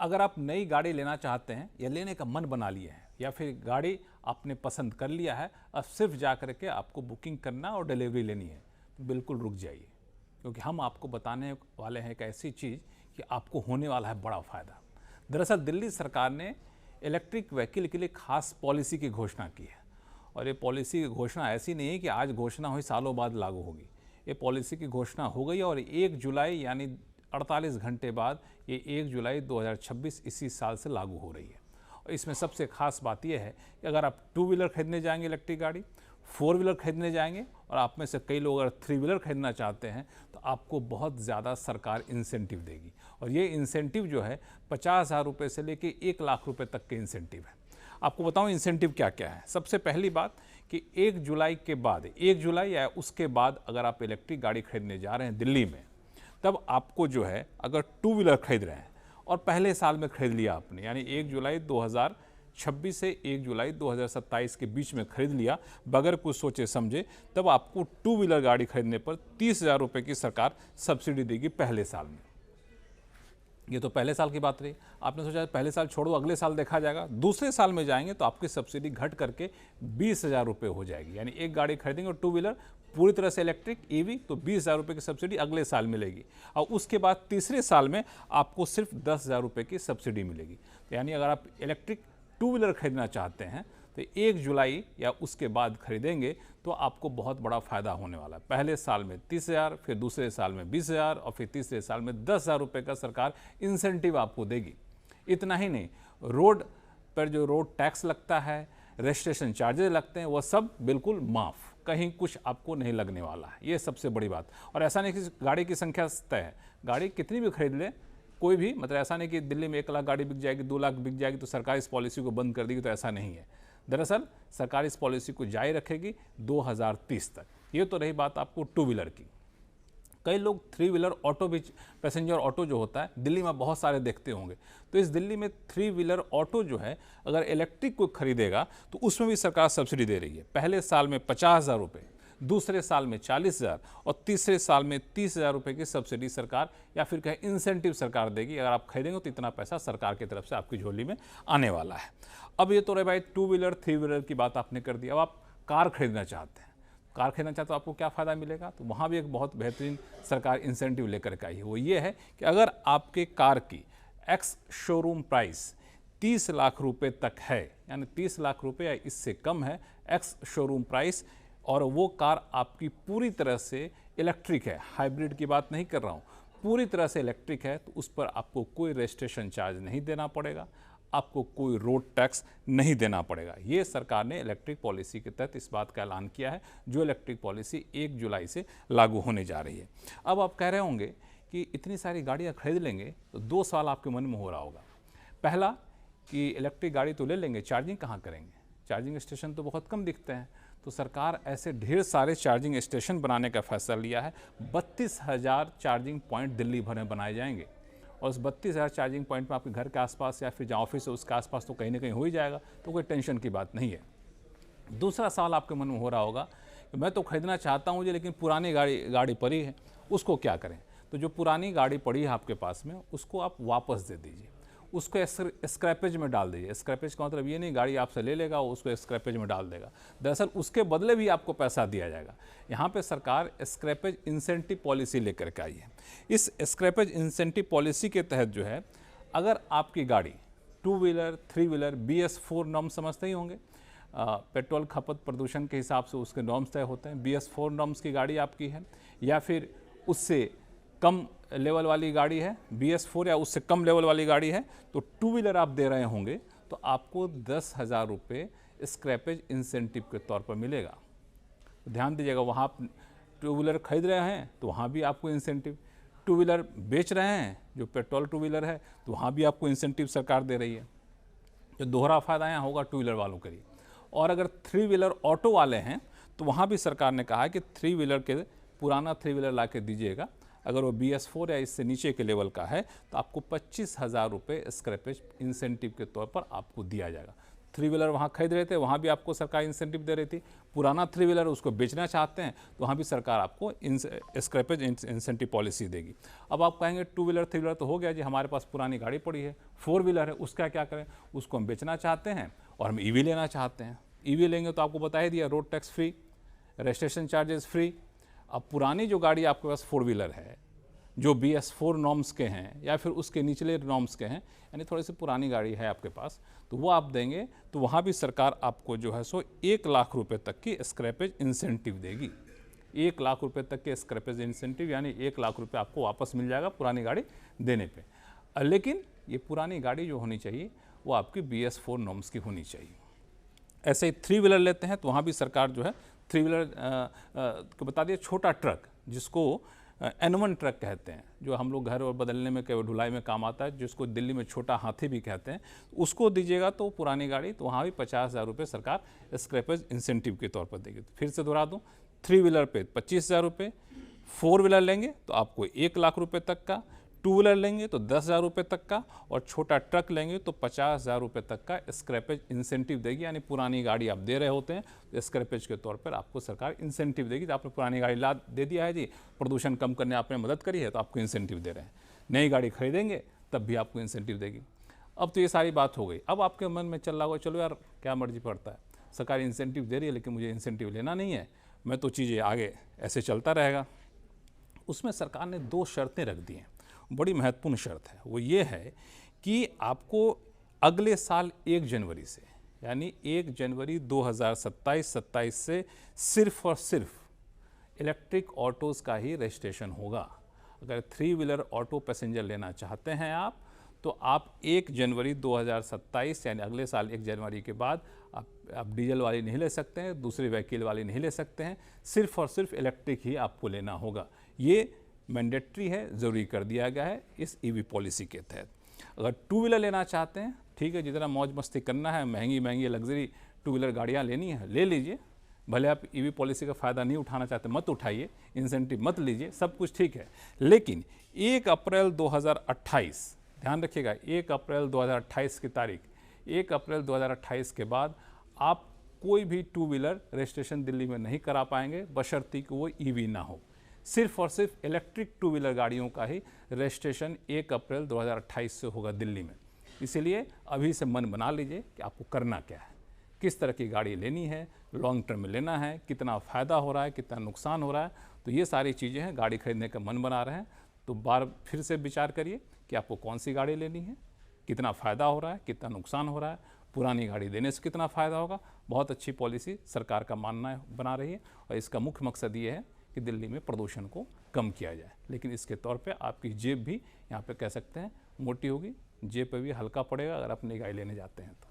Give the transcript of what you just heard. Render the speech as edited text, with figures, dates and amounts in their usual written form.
अगर आप नई गाड़ी लेना चाहते हैं या लेने का मन बना लिए हैं या फिर गाड़ी आपने पसंद कर लिया है, अब सिर्फ जा कर के आपको बुकिंग करना और डिलीवरी लेनी है, तो बिल्कुल रुक जाइए, क्योंकि हम आपको बताने वाले हैं एक ऐसी चीज़ कि आपको होने वाला है बड़ा फ़ायदा। दरअसल दिल्ली सरकार ने इलेक्ट्रिक व्हीकल के लिए खास पॉलिसी की घोषणा की है, और ये पॉलिसी की घोषणा ऐसी नहीं है कि आज घोषणा हुई सालों बाद लागू होगी। ये पॉलिसी की घोषणा हो गई और 1 जुलाई यानी 48 घंटे बाद ये 1 जुलाई 2026 इसी साल से लागू हो रही है। और इसमें सबसे खास बात यह है कि अगर आप 2 व्हीलर खरीदने जाएंगे इलेक्ट्रिक गाड़ी, 4 व्हीलर खरीदने जाएंगे और आप में से कई लोग अगर 3 व्हीलर खरीदना चाहते हैं तो आपको बहुत ज़्यादा सरकार इंसेंटिव देगी। और ये इंसेंटिव जो है 50,000 रुपये से लेके 1 लाख रुपये तक के इंसेंटिव है। आपको बताऊं इंसेंटिव क्या क्या है। सबसे पहली बात कि 1 जुलाई के बाद, 1 जुलाई या उसके बाद अगर आप इलेक्ट्रिक गाड़ी खरीदने जा रहे हैं दिल्ली में, तब आपको जो है अगर 2 व्हीलर खरीद रहे हैं और पहले साल में खरीद लिया आपने, यानी 1 जुलाई 2026 से 1 जुलाई 2027 के बीच में खरीद लिया बगैर कुछ सोचे समझे, तब आपको 2 व्हीलर गाड़ी खरीदने पर 30,000 रुपये की सरकार सब्सिडी देगी पहले साल में। ये तो पहले साल की बात रही। आपने सोचा पहले साल छोड़ो अगले साल देखा जाएगा, दूसरे साल में जाएंगे तो आपकी सब्सिडी घट करके 20,000 रुपये हो जाएगी। यानी एक गाड़ी खरीदेंगे और 2 व्हीलर पूरी तरह से इलेक्ट्रिक ईवी, तो 20,000 रुपये की सब्सिडी अगले साल मिलेगी। और उसके बाद तीसरे साल में आपको सिर्फ 10,000 रुपये की सब्सिडी मिलेगी। तो यानी अगर आप इलेक्ट्रिक 2 व्हीलर खरीदना चाहते हैं तो 1 जुलाई या उसके बाद खरीदेंगे तो आपको बहुत बड़ा फ़ायदा होने वाला है। पहले साल में 30,000, फिर दूसरे साल में 20,000 और फिर तीसरे साल में 10,000 रुपये का सरकार इंसेंटिव आपको देगी। इतना ही नहीं, रोड पर जो रोड टैक्स लगता है, रजिस्ट्रेशन चार्जेस लगते हैं, वह सब बिल्कुल माफ़, कहीं कुछ आपको नहीं लगने वाला है। ये सबसे बड़ी बात। और ऐसा नहीं कि गाड़ी की संख्या तय है, गाड़ी कितनी भी खरीद ले कोई भी, मतलब ऐसा नहीं कि दिल्ली में 1 लाख गाड़ी बिक जाएगी, 2 लाख बिक जाएगी तो सरकार इस पॉलिसी को बंद कर देगी, तो ऐसा नहीं है। दरअसल सरकार इस पॉलिसी को जारी रखेगी 2030 तक। ये तो रही बात आपको 2 व्हीलर की। कई लोग 3 व्हीलर ऑटो भी, पैसेंजर ऑटो जो होता है दिल्ली में बहुत सारे देखते होंगे, तो इस दिल्ली में 3 व्हीलर ऑटो जो है अगर इलेक्ट्रिक को खरीदेगा तो उसमें भी सरकार सब्सिडी दे रही है। पहले साल में 50,000 रुपये, दूसरे साल में 40,000 और तीसरे साल में 30,000 रुपये की सब्सिडी सरकार या फिर कहें इंसेंटिव सरकार देगी। अगर आप खरीदेंगे तो इतना पैसा सरकार की तरफ से आपकी झोली में आने वाला है। अब ये तो रहे भाई 2 व्हीलर 3 व्हीलर की बात आपने कर दी। अब आप कार खरीदना चाहते हैं, कार खरीदना चाहते हो आपको क्या फ़ायदा मिलेगा, तो वहाँ भी एक बहुत बेहतरीन सरकार इंसेंटिव लेकर के आई है। वो ये है कि अगर आपके कार की एक्स शोरूम प्राइस 30 लाख रुपये तक है, यानी 30 लाख रुपये या इससे कम है एक्स शोरूम प्राइस, और वो कार आपकी पूरी तरह से इलेक्ट्रिक है, हाइब्रिड की बात नहीं कर रहा हूँ, पूरी तरह से इलेक्ट्रिक है, तो उस पर आपको कोई रजिस्ट्रेशन चार्ज नहीं देना पड़ेगा, आपको कोई रोड टैक्स नहीं देना पड़ेगा। ये सरकार ने इलेक्ट्रिक पॉलिसी के तहत इस बात का ऐलान किया है, जो इलेक्ट्रिक पॉलिसी 1 जुलाई से लागू होने जा रही है। अब आप कह रहे होंगे कि इतनी सारी गाड़ियाँ खरीद लेंगे तो 2 सवाल आपके मन में हो रहा होगा। पहला कि इलेक्ट्रिक गाड़ी तो ले लेंगे, चार्जिंग कहाँ करेंगे, चार्जिंग स्टेशन तो बहुत कम दिखते हैं। तो सरकार ऐसे ढेर सारे चार्जिंग स्टेशन बनाने का फैसला लिया है। 32,000 चार्जिंग पॉइंट दिल्ली भर में बनाए जाएंगे, और उस 32,000 चार्जिंग पॉइंट में आपके घर के आसपास या फिर जहाँ ऑफिस है उसके आसपास तो कहीं ना कहीं हो ही जाएगा, तो कोई टेंशन की बात नहीं है। दूसरा सवाल आपके मन में हो रहा होगा कि मैं तो खरीदना चाहता हूँ जी, लेकिन पुरानी गाड़ी पड़ी है, उसको क्या करें। तो जो पुरानी गाड़ी पड़ी है आपके पास में, उसको आप वापस दे दीजिए, उसको स्क्रैपेज में डाल दीजिए। स्क्रैपेज का मतलब ये नहीं गाड़ी आपसे ले लेगा उसको स्क्रैपेज में डाल देगा, दरअसल उसके बदले भी आपको पैसा दिया जाएगा। यहाँ पे सरकार स्क्रैपेज इंसेंटिव पॉलिसी लेकर के आई है। इस स्क्रैपेज इंसेंटिव पॉलिसी के तहत जो है, अगर आपकी गाड़ी 2 व्हीलर 3 व्हीलर BS4 नॉर्म समझते ही होंगे, पेट्रोल खपत प्रदूषण के हिसाब से उसके नॉर्म्स तय होते हैं। BS4 नॉर्म्स की गाड़ी आपकी है या फिर उससे कम लेवल वाली गाड़ी है, BS4 या उससे कम लेवल वाली गाड़ी है, तो 2 व्हीलर आप दे रहे होंगे तो आपको 10,000 रुपये स्क्रैपेज इंसेंटिव के तौर पर मिलेगा। ध्यान दीजिएगा, वहाँ आप 2 व्हीलर खरीद रहे हैं तो वहाँ भी आपको इंसेंटिव, 2 व्हीलर बेच रहे हैं जो पेट्रोल 2 व्हीलर है तो वहाँ भी आपको इंसेंटिव सरकार दे रही है। तो दोहरा फायदा यहाँ होगा 2 व्हीलर वालों के लिए। और अगर 3 व्हीलर ऑटो वाले हैं तो वहाँ भी सरकार ने कहा है कि 3 व्हीलर के पुराना 3 व्हीलर ला के दीजिएगा, अगर वो BS4 या इससे नीचे के लेवल का है तो आपको 25,000 रुपये स्क्रैपेज इंसेंटिव के तौर पर आपको दिया जाएगा। 3 व्हीलर वहाँ खरीद रहे थे, वहाँ भी आपको सरकार इंसेंटिव दे रही थी। पुराना 3 व्हीलर उसको बेचना चाहते हैं तो वहाँ भी सरकार आपको स्क्रैपेज इंसेंटिव पॉलिसी देगी। अब आप कहेंगे 2 व्हीलर 3 व्हीलर तो हो गया जी, हमारे पास पुरानी गाड़ी पड़ी है, 4 व्हीलर है, उसका क्या करें? उसको हम बेचना चाहते हैं और हम ईवी लेना चाहते हैं। ईवी लेंगे तो आपको बता ही दिया, road tax free, registration charges free. अब पुरानी जो गाड़ी आपके पास 4 व्हीलर है जो BS4 नॉर्म्स के हैं या फिर उसके निचले नॉर्म्स के हैं, यानी थोड़ी सी पुरानी गाड़ी है आपके पास, तो वो आप देंगे तो वहाँ भी सरकार आपको जो है सो 1 लाख रुपए तक की स्क्रैपेज इंसेंटिव देगी। 1 लाख रुपए तक के स्क्रैपेज इंसेंटिव, यानी 1 लाख रुपए आपको वापस मिल जाएगा पुरानी गाड़ी देने पे। लेकिन ये पुरानी गाड़ी जो होनी चाहिए वो आपकी BS4 नॉर्म्स की होनी चाहिए। ऐसे ही 3 व्हीलर लेते हैं तो वहाँ भी सरकार जो है 3 व्हीलर को बता दिया, छोटा ट्रक जिसको N1 ट्रक कहते हैं, जो हम लोग घर और बदलने में केवल ढुलाई में काम आता है, जिसको दिल्ली में छोटा हाथी भी कहते हैं, उसको दीजिएगा तो पुरानी गाड़ी तो वहाँ भी 50,000 रुपये सरकार स्क्रैपेज इंसेंटिव के तौर पर देगी। फिर से दोहरा दूँ, 3 व्हीलर पे 25,000 रुपये, 4 व्हीलर लेंगे तो आपको 1 लाख रुपये तक का, 2 व्हीलर लेंगे तो 10,000 रुपये तक का, और छोटा ट्रक लेंगे तो 50,000 रुपये तक का स्क्रैपेज इंसेंटिव देगी। यानी पुरानी गाड़ी आप दे रहे होते हैं तो स्क्रैपेज के तौर पर आपको सरकार इंसेंटिव देगी। तो आपने पुरानी गाड़ी ला दे दिया है जी, प्रदूषण कम करने आपने मदद करी है तो आपको इंसेंटिव दे रहे हैं। नई गाड़ी खरीदेंगे तब भी आपको इंसेंटिव देगी। अब तो ये सारी बात हो गई। अब आपके मन में चल रहा होगा चलो यार क्या मर्जी पड़ता है, सरकार इंसेंटिव दे रही है लेकिन मुझे इंसेंटिव लेना नहीं है, मैं तो चीज़ें आगे ऐसे चलता रहेगा। उसमें सरकार ने 2 शर्तें रख दी हैं, बड़ी महत्वपूर्ण शर्त है। वो ये है कि आपको अगले साल 1 जनवरी से, यानी 1 जनवरी 2027 से सिर्फ और सिर्फ इलेक्ट्रिक ऑटोज़ का ही रजिस्ट्रेशन होगा। अगर 3 व्हीलर ऑटो पैसेंजर लेना चाहते हैं आप तो आप 1 जनवरी 2027 यानी अगले साल 1 जनवरी के बाद आप डीजल वाली नहीं ले सकते हैं, दूसरी व्हीकल वाली नहीं ले सकते हैं, सिर्फ और सिर्फ इलेक्ट्रिक ही आपको लेना होगा। ये मैंडेटरी है, ज़रूरी कर दिया गया है इस ईवी पॉलिसी के तहत। अगर 2 व्हीलर लेना चाहते हैं, ठीक है, जितना मौज मस्ती करना है, महंगी महंगी लग्जरी 2 व्हीलर गाड़ियाँ लेनी है ले लीजिए। भले आप ईवी पॉलिसी का फ़ायदा नहीं उठाना चाहते मत उठाइए, इंसेंटिव मत लीजिए, सब कुछ ठीक है। लेकिन 1 अप्रैल 2028, ध्यान रखिएगा, 1 अप्रैल 2028 की तारीख, 1 अप्रैल 2028 के बाद आप कोई भी 2 व्हीलर रजिस्ट्रेशन दिल्ली में नहीं करा पाएंगे बशर्ते कि वो ईवी ना हो। सिर्फ और सिर्फ इलेक्ट्रिक 2 व्हीलर गाड़ियों का ही रजिस्ट्रेशन 1 अप्रैल 2028 से होगा दिल्ली में। इसीलिए अभी से मन बना लीजिए कि आपको करना क्या है, किस तरह की गाड़ी लेनी है, लॉन्ग टर्म में लेना है, कितना फ़ायदा हो रहा है, कितना नुकसान हो रहा है। तो ये सारी चीज़ें हैं, गाड़ी खरीदने का मन बना रहे हैं तो फिर से विचार करिए कि आपको कौन सी गाड़ी लेनी है, कितना फ़ायदा हो रहा है, कितना नुकसान हो रहा है, पुरानी गाड़ी देने से कितना फ़ायदा होगा। बहुत अच्छी पॉलिसी सरकार का मानना बना रही है और इसका मुख्य मकसद ये है कि दिल्ली में प्रदूषण को कम किया जाए। लेकिन इसके तौर पे आपकी जेब भी यहाँ पे कह सकते हैं मोटी होगी, जेब पे भी हल्का पड़ेगा अगर आप नई गाड़ी लेने जाते हैं तो।